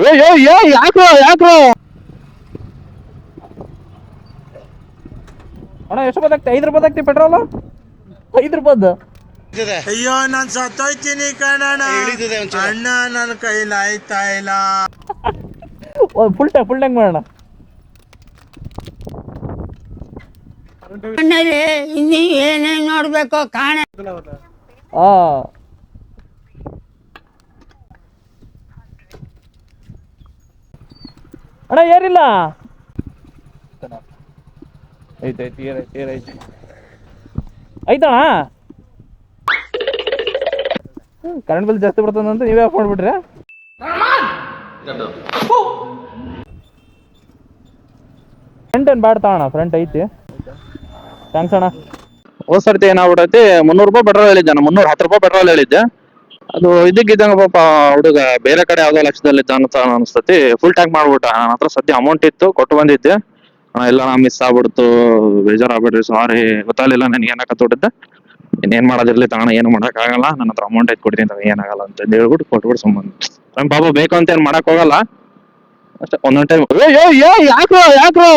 ಯಾಕ್ರೋ ಯಾಕ್ರೋ ಅಣ್ಣ ಎಷ್ಟು ರೂಪಾಯಿ ಆಗ್ತಿ? 5 ರೂಪಾಯಿ ಆಗ್ತಿ ಪೆಟ್ರೋಲ್? 5 ರೂಪಾಯ್ದು. ಅಯ್ಯೋ ನಾನ್ ಸತ್ತೋಯ್ತೀನಿ ಕಣಣ್ಣ, ಅಣ್ಣ ನನ್ನ ಕೈಲಿ ಆಯ್ತಾ ಇಲ್ಲ. ಫುಲ್ ಟ್ಯಾಂಕ್ ಮಾಡೋಣ. ಇನ್ನೀ ಏನೇನ್ ನೋಡ್ಬೇಕು ಕಾಣ. ಅಣ್ಣ ಏರಿಲ್ಲ. ಐತಣ್ಣ. ಕರೆಂಟ್ ಬಿಲ್ ಜಾಸ್ತಿ ಬರ್ತದಂತ ನೀವೇ ಆಫ್ ಮಾಡ್ಬಿಟ್ರೆ. ಫ್ರಂಟ್ ಏನ್ ಬ್ಯಾಡ ತಗೋಣ, ಫ್ರಂಟ್ ಐತಿ. ಥ್ಯಾಂಕ್ಸ್ ಅಣ್ಣ. ಹೋದ್ ಸರ್ತಿ ಏನಾಗ್ಬಿಟ್ಟೈತಿ, 300 ರೂಪಾಯಿ ಪೆಟ್ರೋಲ್ ಹೇಳಿದ್ದೆ ನಾನು, 310 ರೂಪಾಯಿ ಪೆಟ್ರೋಲ್ ಹೇಳಿದ್ದೆ. ಅದು ಇದಕ್ಕಿದ್ದಂಗ ಪಾಪ ಹುಡುಗ ಬೇರೆ ಕಡೆ ಯಾವ್ದೋ ಲಕ್ಷದಲ್ಲಿ ಅಂತ ಅನಿಸ್ತತಿ. ಫುಲ್ ಟ್ಯಾಂಕ್ ಮಾಡ್ಬಿಟ್ಟ. ನನ್ನ ಹತ್ರ ಸದ್ಯ ಅಮೌಂಟ್ ಇತ್ತು, ಕೊಟ್ಟು ಬಂದಿದ್ದೆ. ಎಲ್ಲ ಮಿಸ್ ಆಗ್ಬಿಡ್ತು, ಬೇಜಾರಾಗ್ಬಿಡ್ರಿ, ಸಾರಿ, ಗೊತ್ತಾಗಲಿಲ್ಲ ನನಗೆ ಏನಕ್ಕತ್ತಿದ್ದೆ. ಇನ್ನೇನ್ ಮಾಡೋದಿರ್ಲಿ ತಗೋಣ, ಏನು ಮಾಡಕ್ ಆಗಲ್ಲ, ನನ್ನ ಹತ್ರ ಅಮೌಂಟ್ ಐತ್ ಕೊಡ್ತೀನಿ, ಏನಾಗಲ್ಲ ಅಂತ ಹೇಳ್ಬಿಟ್ಟು ಕೊಟ್ಬಿಟ್ಟು ಸುಮ್ಮನೆ. ನಮ್ ಪಾಪ ಬೇಕು ಅಂತ ಏನ್ ಮಾಡಕ್ ಹೋಗಲ್ಲ ಅಷ್ಟೇ. ಒಂದೊಂದ್ ಟೈಮ್ ಯಾಕ್ರೋ